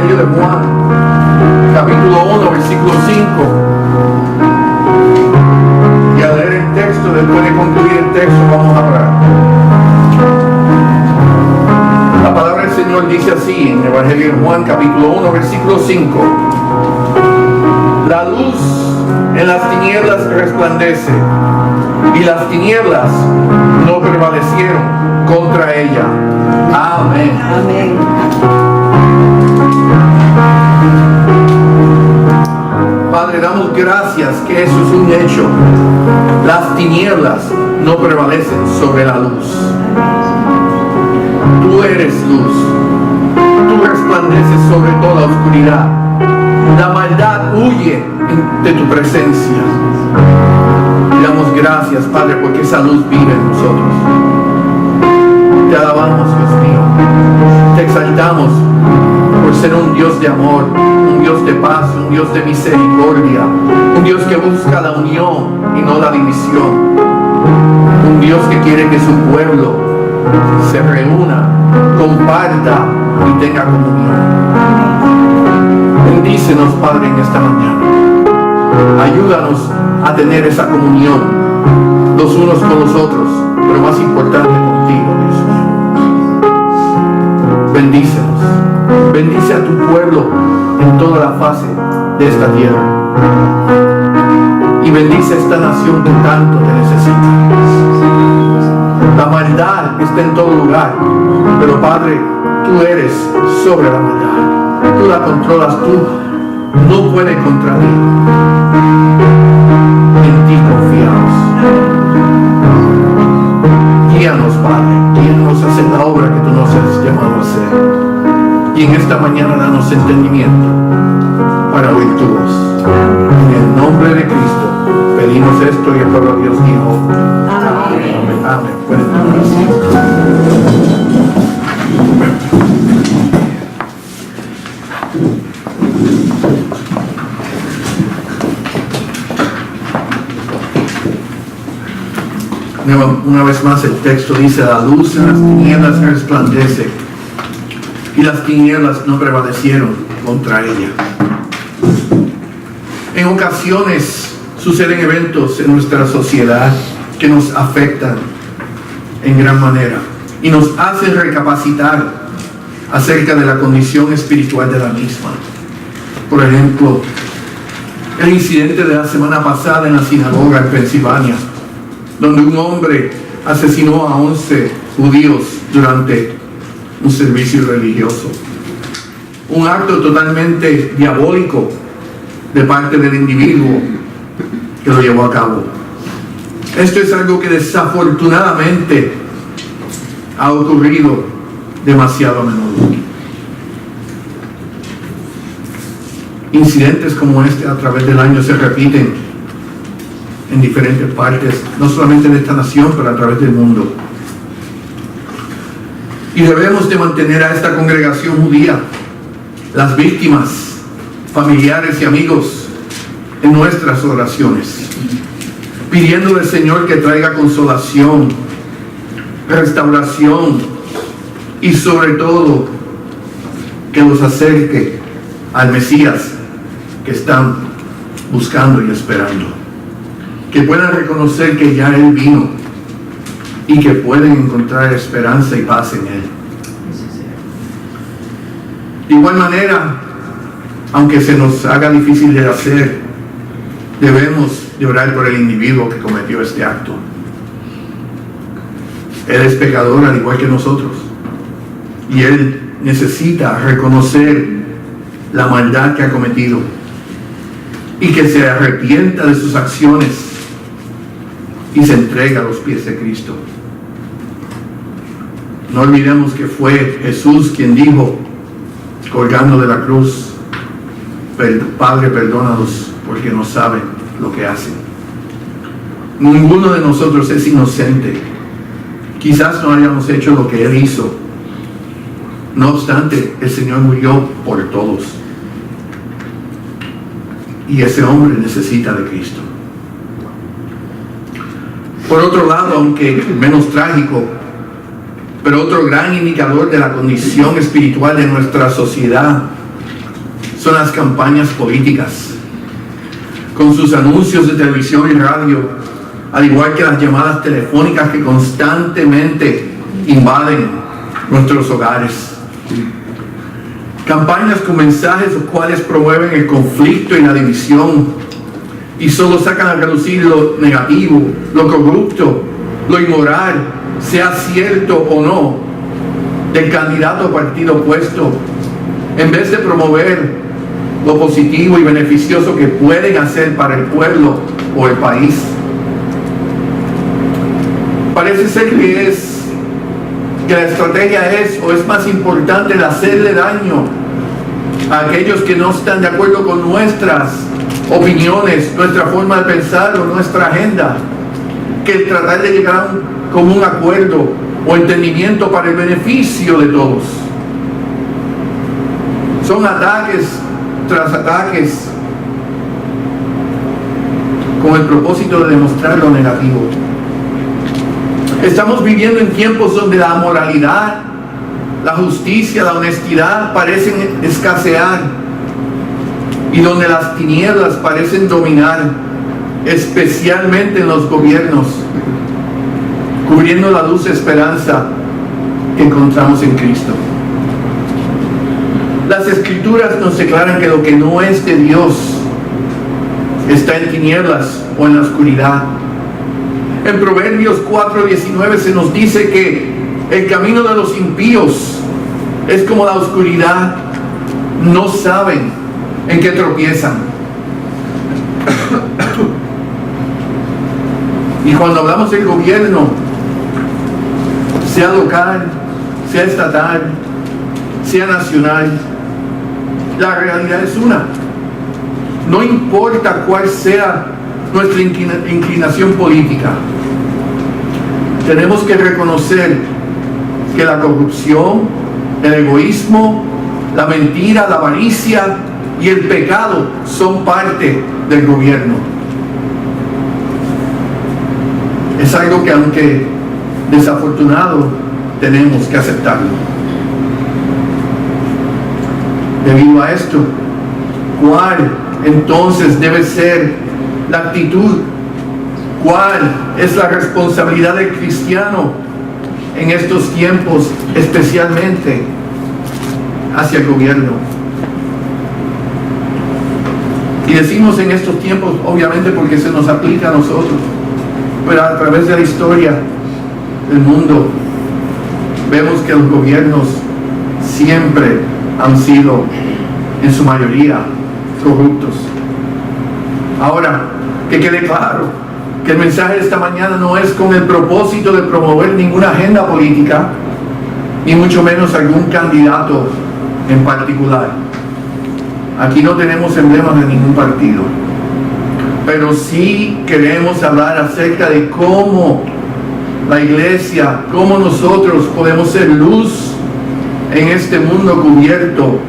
Evangelio de Juan, capítulo 1, versículo 5. Y al leer el texto, después de concluir el texto, vamos a orar. La palabra del Señor dice así en el Evangelio de Juan, capítulo 1, versículo 5. La luz en las tinieblas resplandece, y las tinieblas no prevalecieron contra ella. Amén. Amén. Padre, damos gracias que eso es un hecho. Las tinieblas no prevalecen sobre la luz. Tú eres luz. Tú resplandeces sobre toda oscuridad. La maldad huye de tu presencia. Te damos gracias, Padre, porque esa luz vive en nosotros. Te alabamos, Dios mío. Te exaltamos por ser un Dios de amor, un Dios de paz, un Dios de misericordia, un Dios que busca la unión y no la división, un Dios que quiere que su pueblo se reúna, comparta y tenga comunión. Bendícenos, Padre, en esta mañana. Ayúdanos a tener esa comunión los unos con los otros, pero más importante contigo, Dios mío. Bendícenos. Bendice a tu pueblo en toda la fase de esta tierra. Y bendice a esta nación que tanto te necesita. La maldad está en todo lugar, pero Padre, tú eres sobre la maldad. Tú la controlas, tú no puedes contra ti. En ti confiamos. Guíanos, Padre, guíanos a hacer la obra que tú nos has llamado a hacer. Y en esta mañana danos entendimiento para oír tu voz. En el nombre de Cristo pedimos esto y el pueblo de Dios dijo amén. Amén. Amén. Pueden una vez más el texto dice: la luz en las tinieblas resplandece, y las tinieblas no prevalecieron contra ella. En ocasiones suceden eventos en nuestra sociedad que nos afectan en gran manera y nos hacen recapacitar acerca de la condición espiritual de la misma. Por ejemplo, el incidente de la semana pasada en la sinagoga en Pensilvania, donde un hombre asesinó a 11 judíos durante un servicio religioso. Un acto totalmente diabólico de parte del individuo que lo llevó a cabo. Esto es algo que desafortunadamente ha ocurrido demasiado a menudo. Incidentes como este a través del año se repiten en diferentes partes, no solamente de esta nación, pero a través del mundo. Y debemos de mantener a esta congregación judía, las víctimas, familiares y amigos, en nuestras oraciones, pidiéndole al Señor que traiga consolación, restauración y sobre todo que los acerque al Mesías que están buscando y esperando. Que puedan reconocer que ya Él vino y que pueden encontrar esperanza y paz en Él. De igual manera, aunque se nos haga difícil de hacer, debemos de orar por el individuo que cometió este acto. Él es pecador al igual que nosotros, y él necesita reconocer la maldad que ha cometido y que se arrepienta de sus acciones y se entrega a los pies de Cristo. No olvidemos que fue Jesús quien dijo, colgando de la cruz: Padre, perdónalos porque no saben lo que hacen. Ninguno de nosotros es inocente. Quizás no hayamos hecho lo que Él hizo. No obstante, el Señor murió por todos. Y ese hombre necesita de Cristo. Por otro lado, aunque menos trágico, pero otro gran indicador de la condición espiritual de nuestra sociedad son las campañas políticas, con sus anuncios de televisión y radio, al igual que las llamadas telefónicas que constantemente invaden nuestros hogares. Campañas con mensajes los cuales promueven el conflicto y la división y solo sacan a relucir lo negativo, lo corrupto, lo inmoral, sea cierto o no, del candidato o partido opuesto, en vez de promover lo positivo y beneficioso que pueden hacer para el pueblo o el país. Parece ser que la estrategia es más importante el hacerle daño a aquellos que no están de acuerdo con nuestras opiniones, nuestra forma de pensar o nuestra agenda, que el tratar de llegar a un común acuerdo o entendimiento para el beneficio de todos. Son ataques tras ataques con el propósito de demostrar lo negativo. Estamos viviendo en tiempos donde la moralidad, la justicia, la honestidad parecen escasear y donde las tinieblas parecen dominar, especialmente en los gobiernos, cubriendo la dulce esperanza que encontramos en Cristo. Las Escrituras nos declaran que lo que no es de Dios está en tinieblas o en la oscuridad. En Proverbios 4:19 se nos dice que el camino de los impíos es como la oscuridad, no saben en qué tropiezan. Y cuando hablamos del gobierno, sea local, sea estatal, sea nacional, la realidad es una. No importa cuál sea nuestra inclinación política, tenemos que reconocer que la corrupción, el egoísmo, la mentira, la avaricia y el pecado son parte del gobierno. Es algo que, aunque desafortunado, tenemos que aceptarlo. Debido a esto, ¿cuál entonces debe ser la actitud? ¿Cuál es la responsabilidad del cristiano en estos tiempos, especialmente hacia el gobierno? Y decimos en estos tiempos, obviamente, porque se nos aplica a nosotros, pero a través de la historia del mundo vemos que los gobiernos siempre han sido, en su mayoría, corruptos. Ahora, que quede claro que el mensaje de esta mañana no es con el propósito de promover ninguna agenda política, ni mucho menos algún candidato en particular. Aquí no tenemos emblemas de ningún partido, pero sí queremos hablar acerca de cómo la iglesia, cómo nosotros podemos ser luz en este mundo cubierto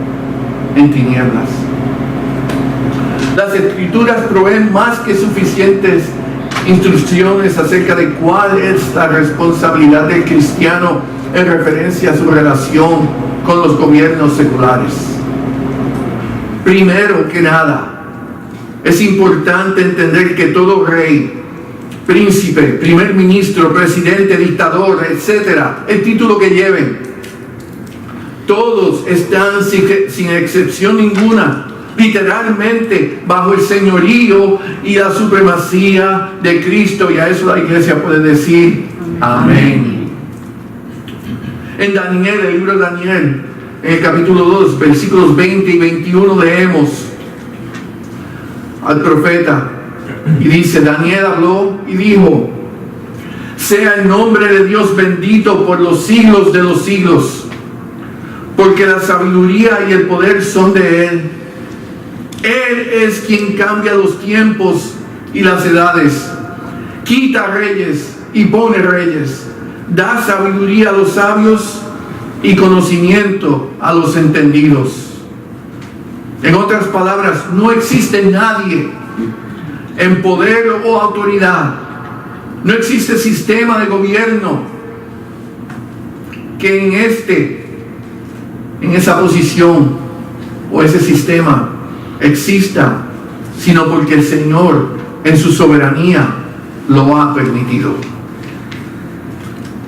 en tinieblas. Las Escrituras proveen más que suficientes instrucciones acerca de cuál es la responsabilidad del cristiano en referencia a su relación con los gobiernos seculares. Primero que nada, es importante entender que todo rey, príncipe, primer ministro, presidente, dictador, etcétera, el título que lleven, todos están sin excepción ninguna, literalmente bajo el señorío y la supremacía de Cristo, y a eso la iglesia puede decir amén. En Daniel, el libro de Daniel, en el capítulo 2, versículos 20 y 21, leemos al profeta y dice: Daniel habló y dijo: sea el nombre de Dios bendito por los siglos de los siglos, porque la sabiduría y el poder son de Él. Él es quien cambia los tiempos y las edades, quita reyes y pone reyes, da sabiduría a los sabios y conocimiento a los entendidos. En otras palabras, no existe nadie en poder o autoridad, no existe sistema de gobierno que en esa posición o ese sistema exista, sino porque el Señor en su soberanía lo ha permitido.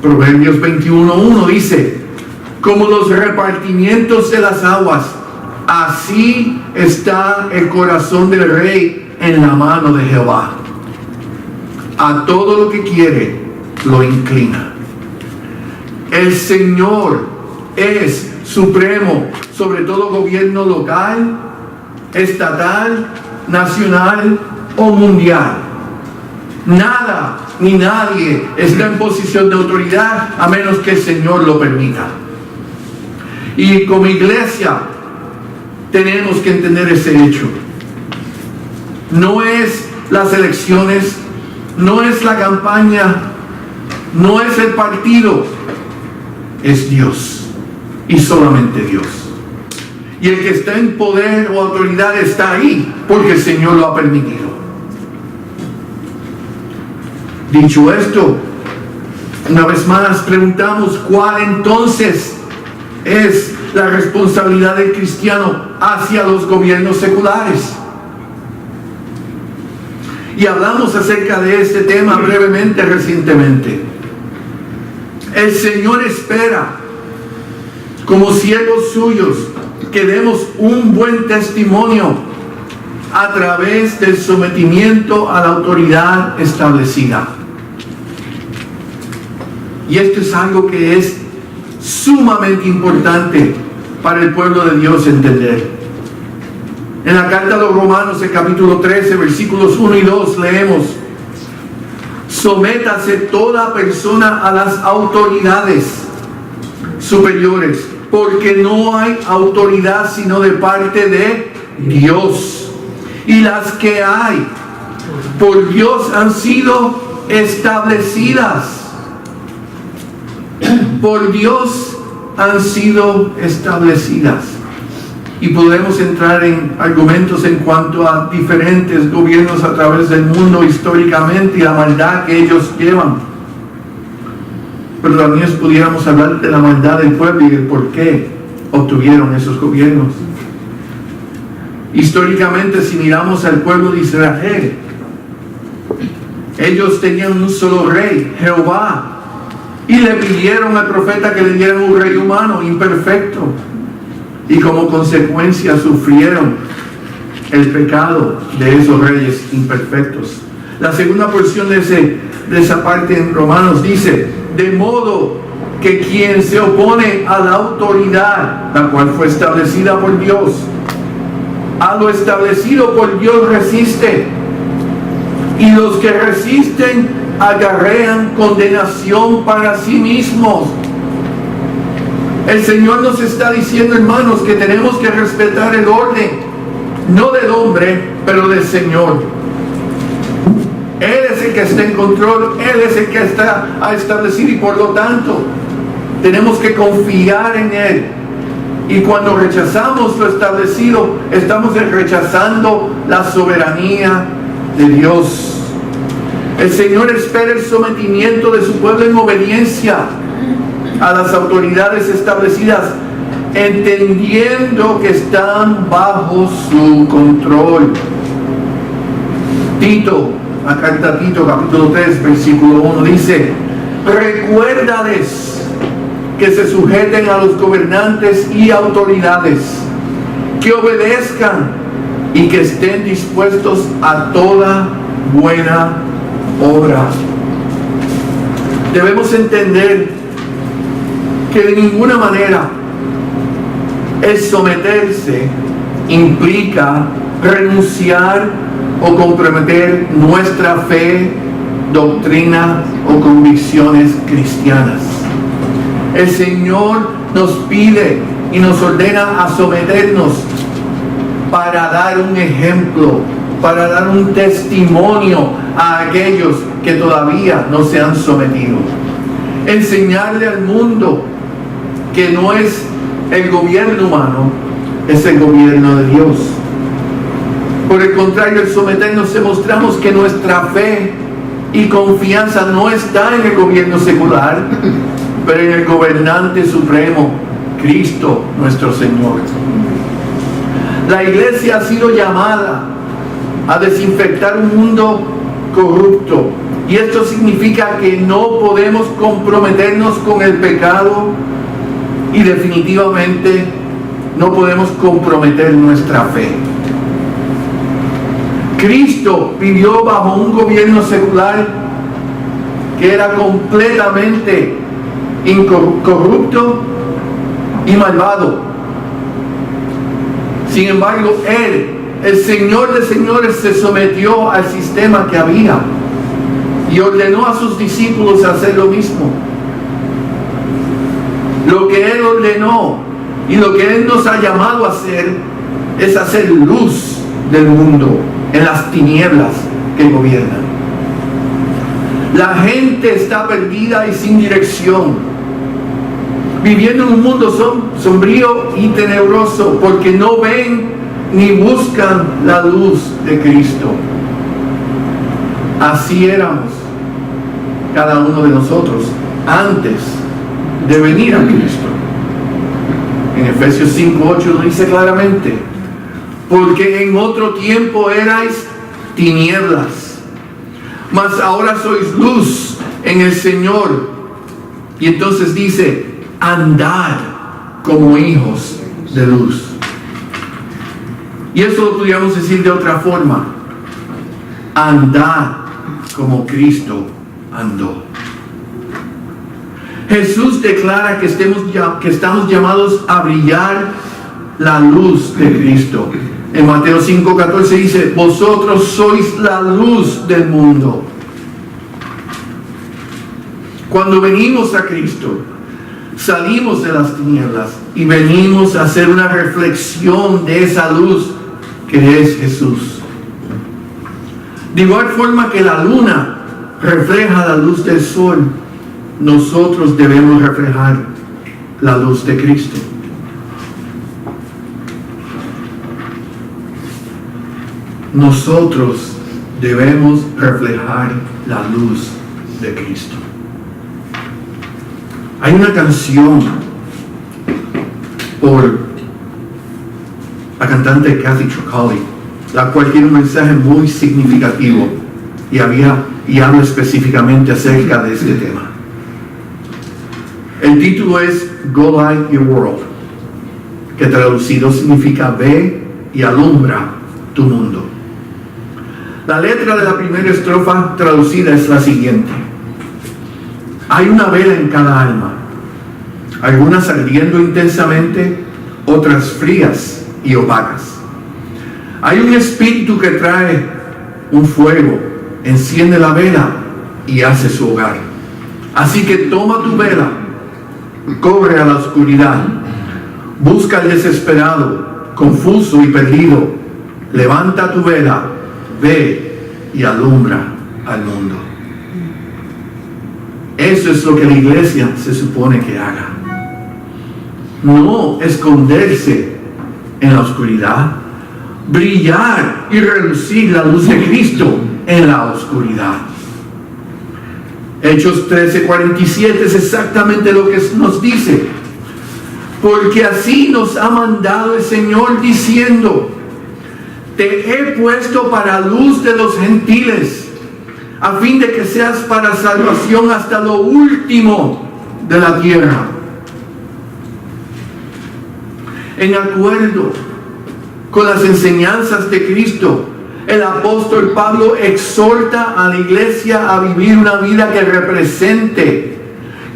Proverbios 21:1 dice: como los repartimientos de las aguas, así está el corazón del rey en la mano de Jehová. A todo lo que quiere lo inclina. El Señor es supremo sobre todo gobierno local, estatal, nacional o mundial. Nada ni nadie está en posición de autoridad a menos que el Señor lo permita. Y como iglesia tenemos que entender ese hecho. No es las elecciones, no es la campaña, no es el partido, es Dios y solamente Dios. Y el que está en poder o autoridad está ahí porque el Señor lo ha permitido. Dicho esto, una vez más preguntamos: ¿cuál entonces es la responsabilidad del cristiano hacia los gobiernos seculares? Y hablamos acerca de este tema brevemente recientemente. El Señor espera, como siervos suyos, que demos un buen testimonio a través del sometimiento a la autoridad establecida. Y esto es algo que es sumamente importante para el pueblo de Dios entender. En la carta a los Romanos, el capítulo 13, versículos 1 y 2, leemos: sométase toda persona a las autoridades superiores, porque no hay autoridad sino de parte de Dios, y las que hay por Dios han sido establecidas. Por Dios han sido establecidas. Y podemos entrar en argumentos en cuanto a diferentes gobiernos a través del mundo históricamente y la maldad que ellos llevan. Pero también pudiéramos hablar de la maldad del pueblo y el por qué obtuvieron esos gobiernos. Históricamente, si miramos al pueblo de Israel, ellos tenían un solo rey, Jehová, y le pidieron al profeta que le dieran un rey humano imperfecto, y como consecuencia sufrieron el pecado de esos reyes imperfectos. La segunda porción de esa parte en Romanos dice: de modo que quien se opone a la autoridad, la cual fue establecida por Dios, a lo establecido por Dios resiste, y los que resisten acarrean condenación para sí mismos. El Señor nos está diciendo, hermanos, que tenemos que respetar el orden, no del hombre, pero del Señor. Él es el que está en control, Él es el que ha establecido, y por lo tanto tenemos que confiar en Él. Y cuando rechazamos lo establecido, estamos rechazando la soberanía de Dios. El Señor espera el sometimiento de su pueblo en obediencia a las autoridades establecidas, entendiendo que están bajo su control. Tito, la carta a Tito, capítulo 3, versículo 1, dice: recuérdales que se sujeten a los gobernantes y autoridades, que obedezcan y que estén dispuestos a toda buena obra. Debemos entender que de ninguna manera el someterse implica renunciar o comprometer nuestra fe, doctrina o convicciones cristianas. El Señor nos pide y nos ordena a someternos para dar un ejemplo, para dar un testimonio a aquellos que todavía no se han sometido. Enseñarle al mundo que no es el gobierno humano, es el gobierno de Dios. Por el contrario, al someternos demostramos que nuestra fe y confianza no está en el gobierno secular, pero en el gobernante supremo, Cristo nuestro Señor. La iglesia ha sido llamada a desinfectar un mundo corrupto. Y esto significa que no podemos comprometernos con el pecado y definitivamente no podemos comprometer nuestra fe. Cristo vivió bajo un gobierno secular que era completamente incorrupto y malvado. Sin embargo, Él, el Señor de señores, se sometió al sistema que había y ordenó a sus discípulos hacer lo mismo. Lo que Él ordenó y lo que Él nos ha llamado a hacer es hacer luz del mundo en las tinieblas que gobiernan. La gente está perdida y sin dirección, viviendo en un mundo sombrío y tenebroso, porque no ven ni buscan la luz de Cristo. Así éramos cada uno de nosotros antes de venir a Cristo. En Efesios 5:8 lo dice claramente: porque en otro tiempo erais tinieblas, mas ahora sois luz en el Señor. Y entonces dice: andad como hijos de luz. Y eso lo podríamos decir de otra forma: andad como Cristo andó. Jesús declara que estamos llamados a brillar la luz de Cristo. En Mateo 5:14 dice: vosotros sois la luz del mundo. Cuando venimos a Cristo, salimos de las tinieblas y venimos a hacer una reflexión de esa luz que es Jesús. De igual forma que la luna refleja la luz del sol, nosotros debemos reflejar la luz de Cristo. Nosotros debemos reflejar la luz de Cristo. Hay una canción por la cantante Kathy Trocoli, la cual tiene un mensaje muy significativo y habla específicamente acerca de este tema. El título es Go Light Your World, que traducido significa ve y alumbra tu mundo. La letra de la primera estrofa traducida es la siguiente: hay una vela en cada alma, algunas ardiendo intensamente, otras frías y opacas. Hay un espíritu que trae un fuego, enciende la vela y hace su hogar. Así que toma tu vela, corre a la oscuridad, busca al desesperado, confuso y perdido, levanta tu vela, ve y alumbra al mundo. Eso es lo que la iglesia se supone que haga. No esconderse en la oscuridad, brillar y relucir la luz de Cristo en la oscuridad. Hechos 13:47 es exactamente lo que nos dice: porque así nos ha mandado el Señor diciendo: te he puesto para luz de los gentiles, a fin de que seas para salvación hasta lo último de la tierra. En acuerdo con las enseñanzas de Cristo, el apóstol Pablo exhorta a la iglesia a vivir una vida que represente,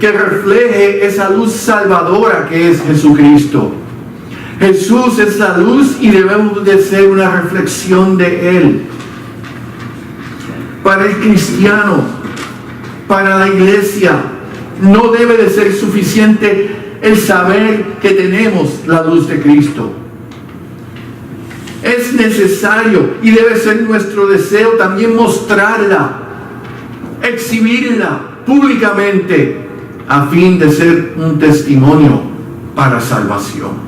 que refleje esa luz salvadora que es Jesucristo. Jesús es la luz y debemos de ser una reflexión de Él. Para el cristiano, para la iglesia, no debe de ser suficiente el saber que tenemos la luz de Cristo. Es necesario y debe ser nuestro deseo también mostrarla, exhibirla públicamente, a fin de ser un testimonio para salvación.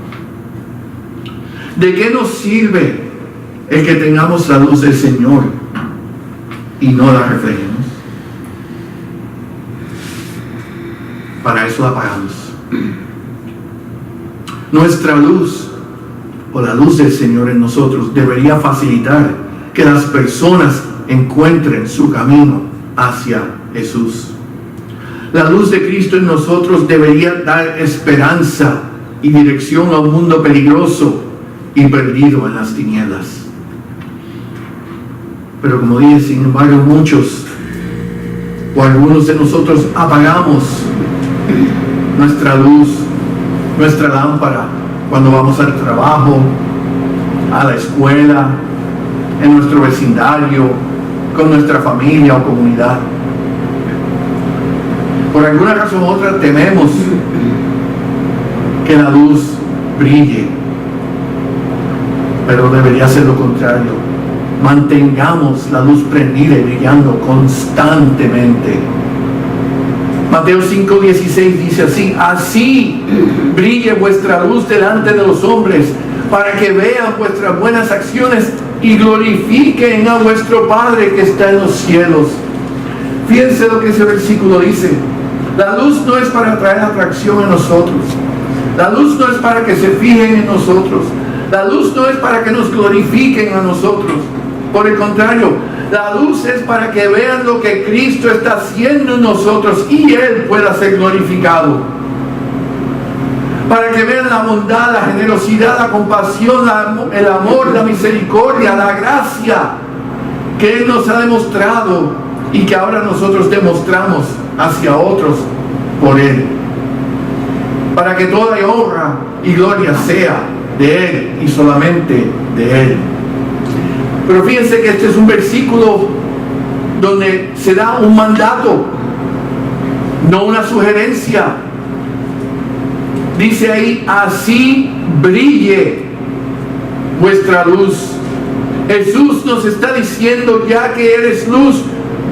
¿De qué nos sirve el que tengamos la luz del Señor y no la reflejemos? Para eso la apagamos. Nuestra luz o la luz del Señor en nosotros debería facilitar que las personas encuentren su camino hacia Jesús. La luz de Cristo en nosotros debería dar esperanza y dirección a un mundo peligroso y perdido en las tinieblas. Pero como dije, sin embargo, muchos o algunos de nosotros apagamos nuestra luz, nuestra lámpara, cuando vamos al trabajo, a la escuela, en nuestro vecindario, con nuestra familia o comunidad. Por alguna razón u otra tememos que la luz brille, pero debería ser lo contrario. Mantengamos la luz prendida y brillando constantemente. Mateo 5:16 dice así: así brille vuestra luz delante de los hombres, para que vean vuestras buenas acciones y glorifiquen a vuestro Padre que está en los cielos. Fíjense lo que ese versículo dice. La luz no es para traer atracción en nosotros. La luz no es para que se fijen en nosotros. La luz no es para que nos glorifiquen a nosotros. Por el contrario, la luz es para que vean lo que Cristo está haciendo en nosotros y Él pueda ser glorificado. Para que vean la bondad, la generosidad, la compasión, el amor, la misericordia, la gracia que Él nos ha demostrado y que ahora nosotros demostramos hacia otros por Él. Para que toda honra y gloria sea de Él y solamente de Él. Pero fíjense que este es un versículo donde se da un mandato, no una sugerencia. Dice ahí: así brille vuestra luz. Jesús nos está diciendo: ya que eres luz,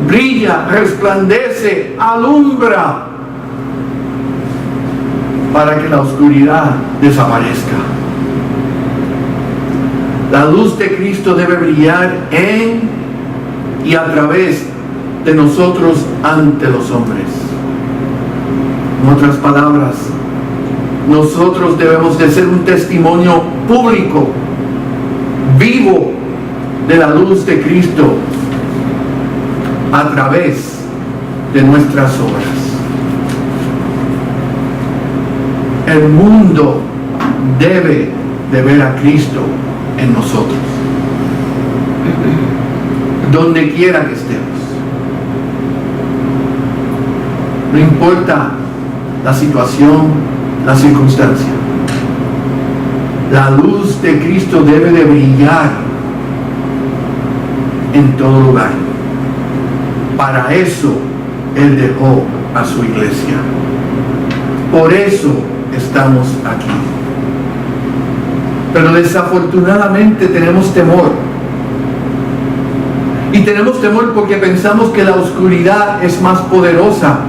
brilla, resplandece, alumbra, para que la oscuridad desaparezca. La luz de Cristo debe brillar en y a través de nosotros ante los hombres. En otras palabras, nosotros debemos de ser un testimonio público, vivo, de la luz de Cristo a través de nuestras obras. El mundo debe de ver a Cristo en nosotros, donde quiera que estemos. No importa la situación, la circunstancia, la luz de Cristo debe de brillar en todo lugar. Para eso Él dejó a su iglesia. Por eso estamos aquí. Pero desafortunadamente tenemos temor. Y tenemos temor porque pensamos que la oscuridad es más poderosa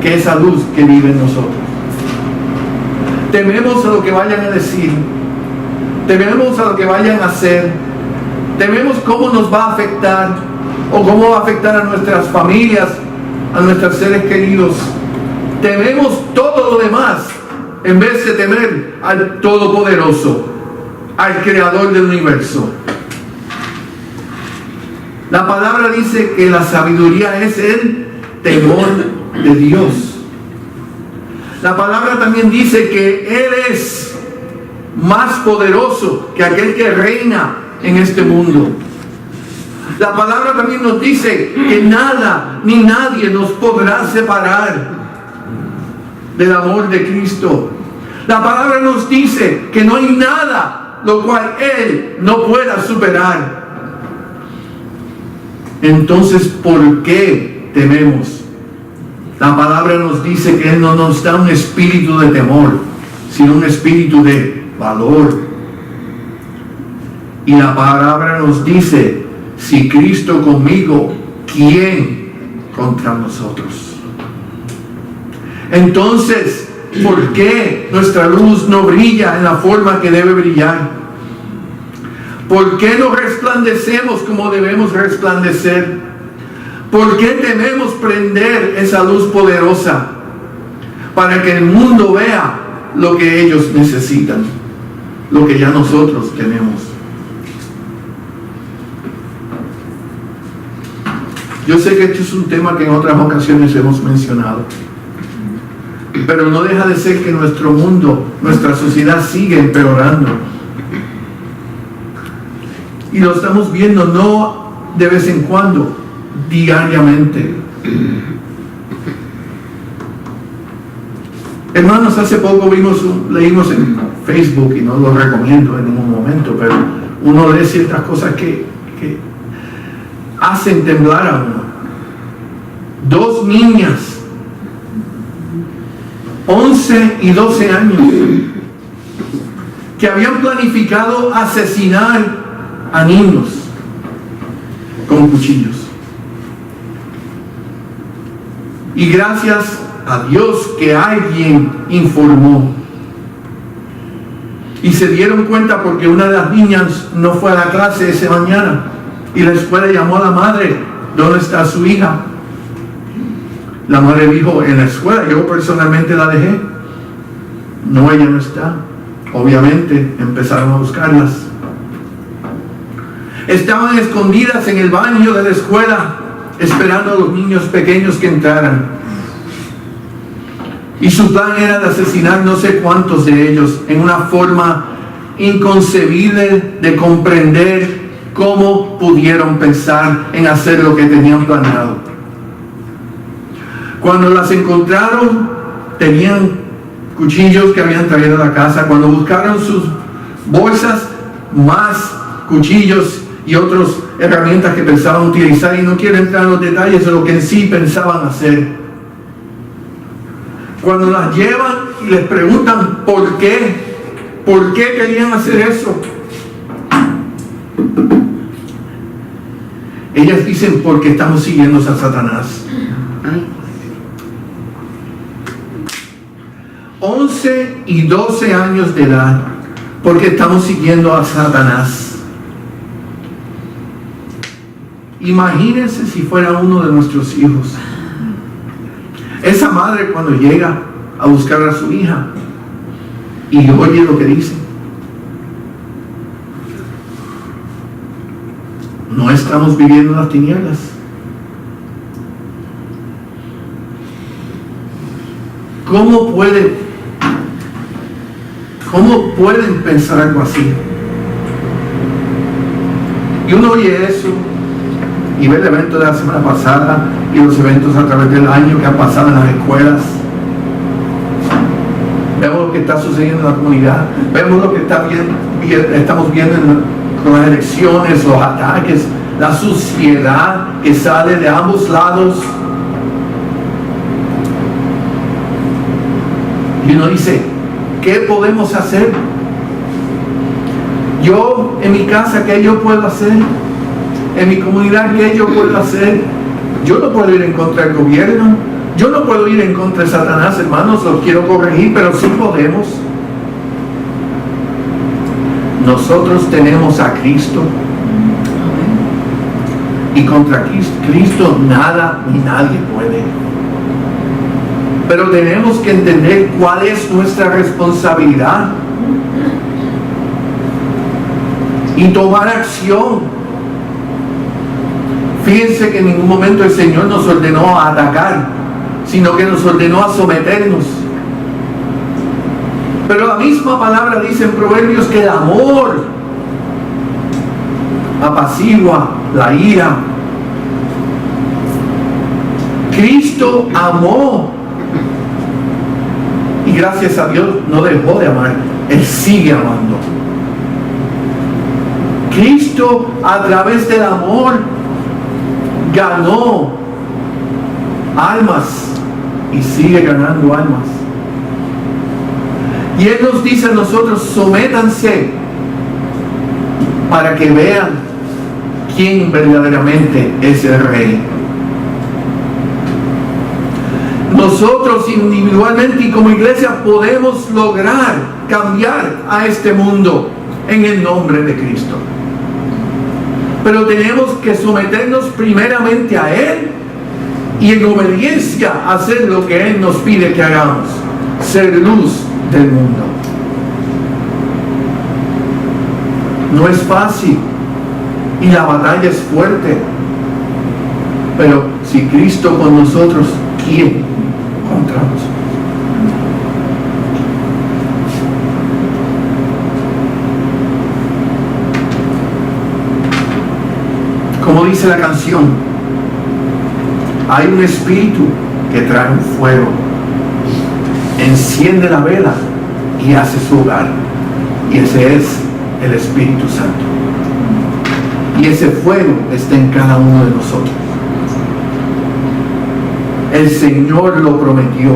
que esa luz que vive en nosotros. Tememos a lo que vayan a decir. Tememos a lo que vayan a hacer. Tememos cómo nos va a afectar o cómo va a afectar a nuestras familias, a nuestros seres queridos. Tememos todo lo demás en vez de temer al Todopoderoso, al Creador del universo. La palabra dice que la sabiduría es el temor de Dios. La palabra también dice que Él es más poderoso que aquel que reina en este mundo. La palabra también nos dice que nada ni nadie nos podrá separar del amor de Cristo. La palabra nos dice que no hay nada lo cual Él no pueda superar. Entonces, ¿por qué tememos? La palabra nos dice que Él no nos da un espíritu de temor, sino un espíritu de valor. Y la palabra nos dice: si Cristo conmigo, ¿quién contra nosotros? Entonces, ¿por qué nuestra luz no brilla en la forma que debe brillar? ¿Por qué no resplandecemos como debemos resplandecer? ¿Por qué tememos prender esa luz poderosa para que el mundo vea lo que ellos necesitan? lo que ya nosotros tenemos. Yo sé que este es un tema que en otras ocasiones hemos mencionado, pero no deja de ser que nuestro mundo, nuestra sociedad sigue empeorando. Y lo estamos viendo no de vez en cuando, diariamente. Hermanos, hace poco leímos en Facebook, y no lo recomiendo en ningún momento, pero uno lee ciertas cosas que hacen temblar a uno. 2 niñas, 11 y 12 años, que habían planificado asesinar a niños con cuchillos. Y gracias a Dios que alguien informó. Y se dieron cuenta porque una de las niñas no fue a la clase esa mañana. Y la escuela llamó a la madre: ¿dónde está su hija? La madre dijo: en la escuela, yo personalmente la dejé. No, ella no está. Obviamente empezaron a buscarlas. Estaban escondidas en el baño de la escuela, esperando a los niños pequeños que entraran. Y su plan era de asesinar no sé cuántos de ellos, en una forma inconcebible de comprender cómo pudieron pensar en hacer lo que tenían planeado. Cuando las encontraron, tenían cuchillos que habían traído a la casa. Cuando buscaron sus bolsas, más cuchillos y otras herramientas que pensaban utilizar. Y no quiero entrar en los detalles de lo que en sí pensaban hacer. Cuando las llevan y les preguntan por qué querían hacer eso, ellas dicen: porque estamos siguiendo a Satanás. 11 y 12 años de edad, porque estamos siguiendo a Satanás. Imagínense si fuera uno de nuestros hijos. Esa madre, cuando llega a buscar a su hija y oye lo que dice, no estamos viviendo en las tinieblas. ¿Cómo pueden pensar algo así? Y uno oye eso y ve el evento de la semana pasada y los eventos a través del año que han pasado en las escuelas. Vemos lo que está sucediendo en la comunidad, vemos lo que estamos viendo con las elecciones, los ataques, la suciedad que sale de ambos lados. Y uno dice: ¿qué podemos hacer? Yo, en mi casa, ¿qué yo puedo hacer? En mi comunidad, ¿qué yo puedo hacer? Yo no puedo ir en contra del gobierno. Yo no puedo ir en contra de Satanás, hermanos. Los quiero corregir, pero sí podemos. Nosotros tenemos a Cristo. Y contra Cristo nada ni nadie puede. Pero tenemos que entender cuál es nuestra responsabilidad y tomar acción. Fíjense que en ningún momento el Señor nos ordenó a atacar, sino que nos ordenó a someternos. Pero la misma palabra dice en Proverbios que el amor apacigua la ira. Cristo amó. Y gracias a Dios no dejó de amar. Él sigue amando. Cristo, a través del amor, ganó almas y sigue ganando almas. Y Él nos dice a nosotros: sométanse para que vean quién verdaderamente es el Rey. Nosotros individualmente y como iglesia podemos lograr cambiar a este mundo en el nombre de Cristo. Pero tenemos que someternos primeramente a Él y en obediencia hacer lo que Él nos pide que hagamos: ser luz del mundo. No es fácil y la batalla es fuerte. Pero si Cristo con nosotros, ¿quién contra nosotros? Como dice la canción, hay un espíritu que trae un fuego, enciende la vela y hace su hogar, y ese es el Espíritu Santo, y ese fuego está en cada uno de nosotros. El Señor lo prometió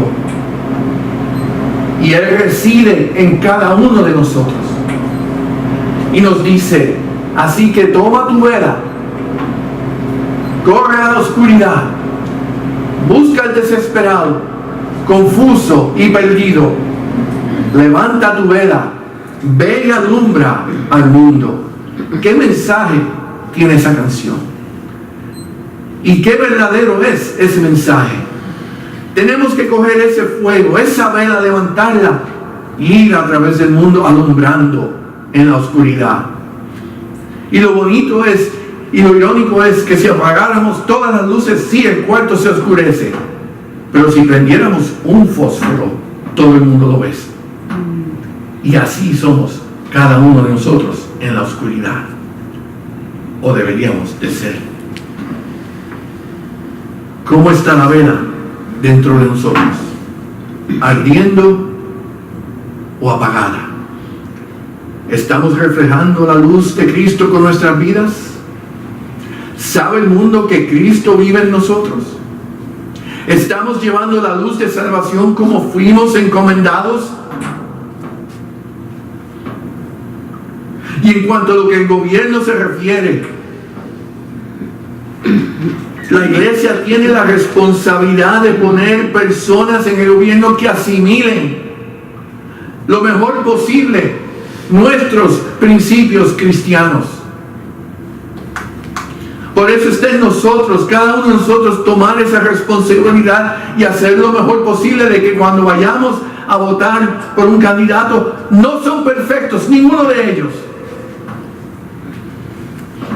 y Él reside en cada uno de nosotros y nos dice: así que toma tu vela, corre a la oscuridad, busca al desesperado, confuso y perdido, levanta tu vela, ve y alumbra al mundo. ¿Qué mensaje tiene esa canción? ¿Y qué verdadero es ese mensaje? Tenemos que coger ese fuego, esa vela, levantarla y ir a través del mundo alumbrando en la oscuridad. Y lo bonito es, y lo irónico es, que si apagáramos todas las luces, sí, el cuarto se oscurece. Pero si prendiéramos un fósforo, todo el mundo lo ve. Y así somos cada uno de nosotros en la oscuridad. O deberíamos de ser. ¿Cómo está la vela dentro de nosotros? ¿Ardiendo o apagada? ¿Estamos reflejando la luz de Cristo con nuestras vidas? ¿Sabe el mundo que Cristo vive en nosotros? ¿Estamos llevando la luz de salvación como fuimos encomendados? Y en cuanto a lo que el gobierno se refiere, la iglesia tiene la responsabilidad de poner personas en el gobierno que asimilen lo mejor posible nuestros principios cristianos. Por eso está en nosotros, cada uno de nosotros, tomar esa responsabilidad y hacer lo mejor posible de que cuando vayamos a votar por un candidato, no son perfectos, ninguno de ellos.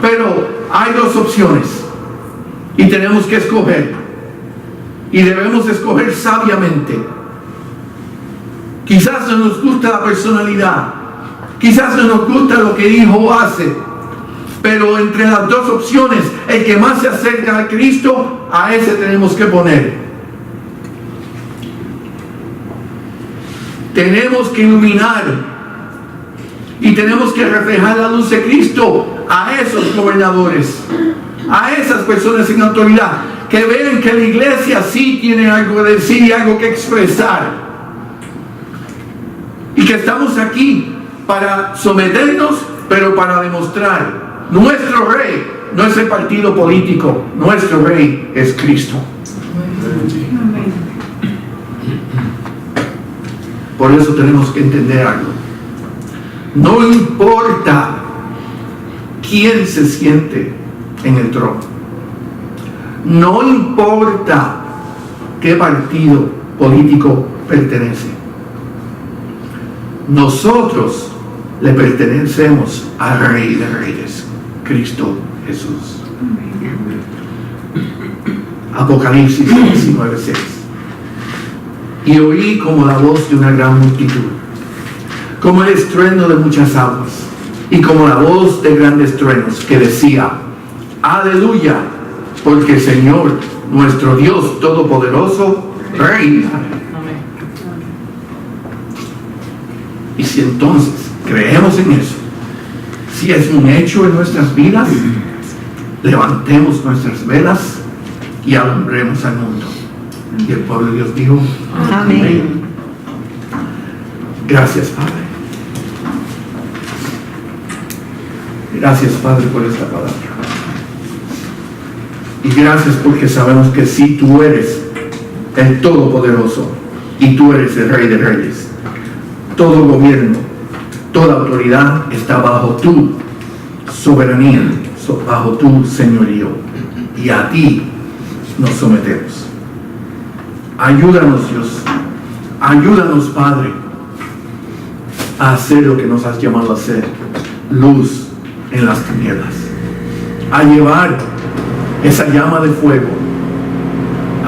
Pero hay dos opciones y tenemos que escoger, y debemos escoger sabiamente. Quizás no nos gusta la personalidad, quizás no nos gusta lo que dijo o hace, pero entre las dos opciones, el que más se acerca a Cristo, a ese tenemos que poner. Tenemos que iluminar y tenemos que reflejar la luz de Cristo a esos gobernadores, a esas personas sin autoridad, que vean que la iglesia sí tiene algo que decir y algo que expresar, y que estamos aquí para someternos, pero para demostrar: nuestro rey no es el partido político, nuestro rey es Cristo. Por eso tenemos que entender algo. No importa quién se siente en el trono, no importa qué partido político pertenece, nosotros le pertenecemos al Rey de Reyes, Cristo Jesús. Apocalipsis 19:6. Y oí como la voz de una gran multitud, como el estruendo de muchas aguas, y como la voz de grandes truenos, que decía: aleluya, porque el Señor, nuestro Dios Todopoderoso, reina. Y si entonces creemos en eso, si es un hecho en nuestras vidas, levantemos nuestras velas y alumbremos al mundo. Y el pueblo de Dios dijo: amén. Gracias, Padre. Gracias, Padre, por esta palabra. Y gracias porque sabemos que si tú eres el Todopoderoso y tú eres el Rey de Reyes, todo gobierno, toda autoridad está bajo tu soberanía, bajo tu señorío, y a ti nos sometemos. Ayúdanos, Dios, ayúdanos, Padre, a hacer lo que nos has llamado a hacer: luz en las tinieblas, a llevar esa llama de fuego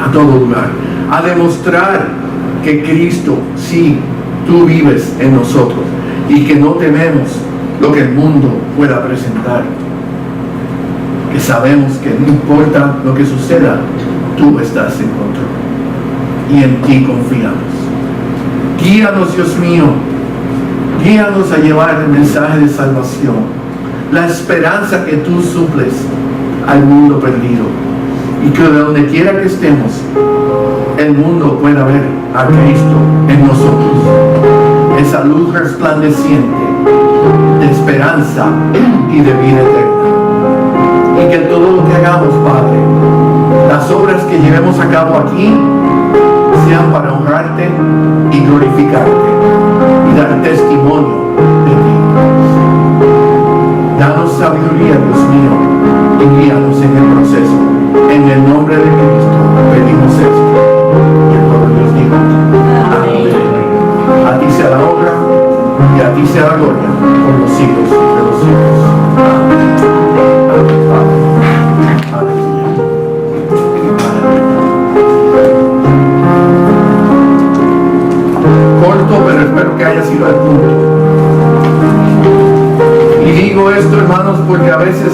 a todo lugar, a demostrar que Cristo, sí, tú vives en nosotros y que no tememos lo que el mundo pueda presentar, que sabemos que no importa lo que suceda, tú estás en control y en ti confiamos. Guíanos, Dios mío, guíanos a llevar el mensaje de salvación, la esperanza que tú suples al mundo perdido, y que de donde quiera que estemos, el mundo pueda ver a Cristo en nosotros, esa luz resplandeciente de esperanza y de vida eterna. Y que todo lo que hagamos, Padre, las obras que llevemos a cabo aquí, sean para honrarte y glorificarte y dar testimonio de ti. Danos sabiduría, Dios mío, y guíanos en el proceso. En el nombre de Cristo pedimos esto. Y el pueblo de Dios dijo: amén. A ti sea la honra y a ti sea la gloria por los siglos de los siglos. Amén. Amén, Padre. Aleluya. Corto, pero espero que haya sido el punto. Y digo esto, hermanos, porque a veces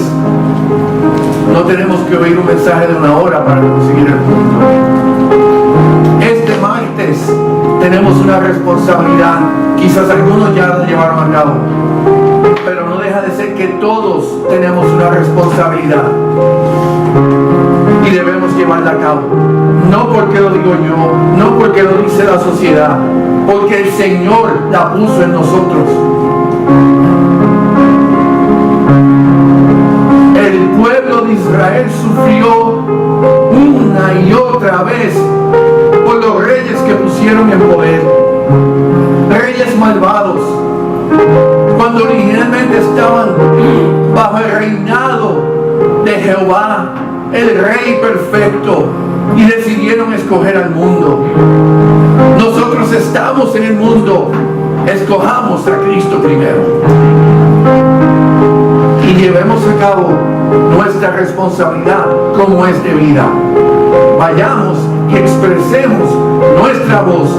no tenemos que oír un mensaje de 1 hora para conseguir el punto. Este martes tenemos una responsabilidad. Quizás algunos ya la llevaron a cabo, pero no deja de ser que todos tenemos una responsabilidad y debemos llevarla a cabo. No porque lo digo yo, no porque lo dice la sociedad, porque el Señor la puso en nosotros. El pueblo de Israel sufrió una y otra vez por los reyes que pusieron en poder, reyes malvados, cuando originalmente estaban bajo el reinado de Jehová, el rey perfecto, y decidieron escoger al mundo. Nosotros estamos en el mundo, escojamos a Cristo primero y llevemos a cabo nuestra responsabilidad como es debida. Vayamos y expresemos nuestra voz,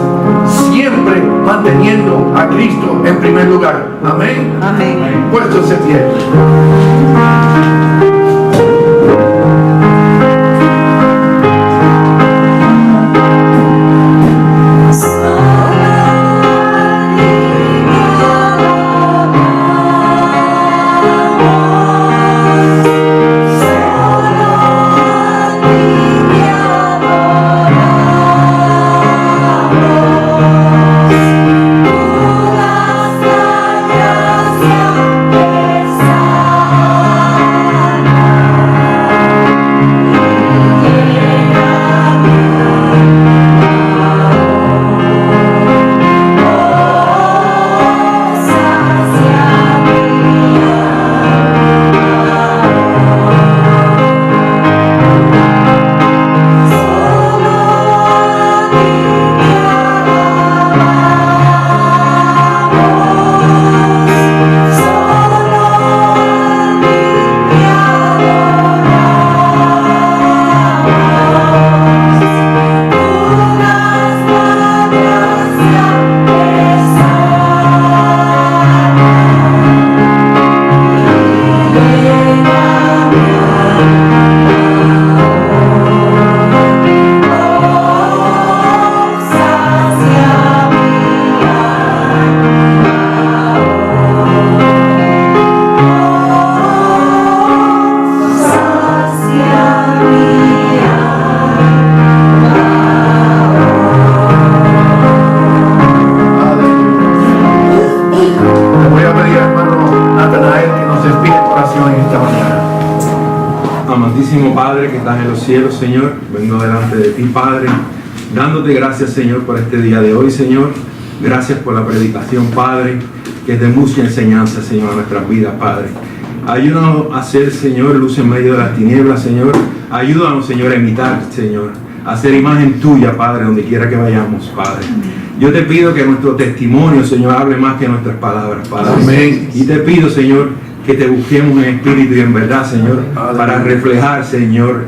siempre manteniendo a Cristo en primer lugar. Amén. Amén. Puestos en pie. Padre que estás en los cielos, Señor, vengo delante de ti, Padre, dándote gracias, Señor, por este día de hoy, Señor. Gracias por la predicación, Padre, que es de mucha enseñanza, Señor, a nuestras vidas, Padre. Ayúdanos a ser, Señor, luz en medio de las tinieblas, Señor. Ayúdanos, Señor, a imitar, Señor, a hacer imagen tuya, Padre, donde quiera que vayamos, Padre. Yo te pido que nuestro testimonio, Señor, hable más que nuestras palabras, Padre. Amén. Y te pido, Señor, que te busquemos en espíritu y en verdad, Señor, para reflejar, Señor,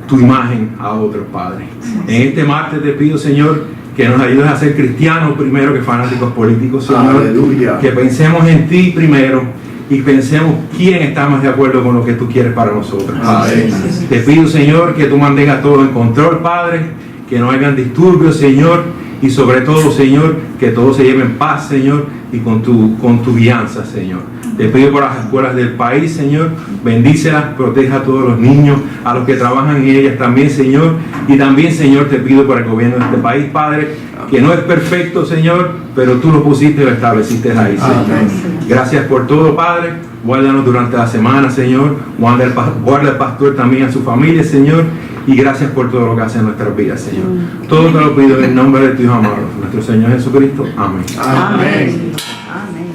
tu imagen a otros, Padre. En este martes te pido, Señor, que nos ayudes a ser cristianos primero que fanáticos políticos, Señor. Aleluya. Que pensemos en ti primero y pensemos quién está más de acuerdo con lo que tú quieres para nosotros, Padre. Te pido, Señor, que tú mantengas todo en control, Padre, que no hayan disturbios, Señor, y sobre todo, Señor, que todo se lleve en paz, Señor, y con tu guianza, Señor. Te pido por las escuelas del país, Señor, bendícelas, proteja a todos los niños, a los que trabajan en ellas también, Señor, y también, Señor, te pido por el gobierno de este país, Padre, que no es perfecto, Señor, pero tú lo pusiste y lo estableciste ahí, Señor. Amén. Gracias por todo, Padre. Guárdanos durante la semana, Señor. Guarda al pastor también a su familia, Señor. Y gracias por todo lo que hace en nuestras vidas, Señor. Todo te lo pido en el nombre de tu Hijo amado, nuestro Señor Jesucristo. Amén. Amén. Amén.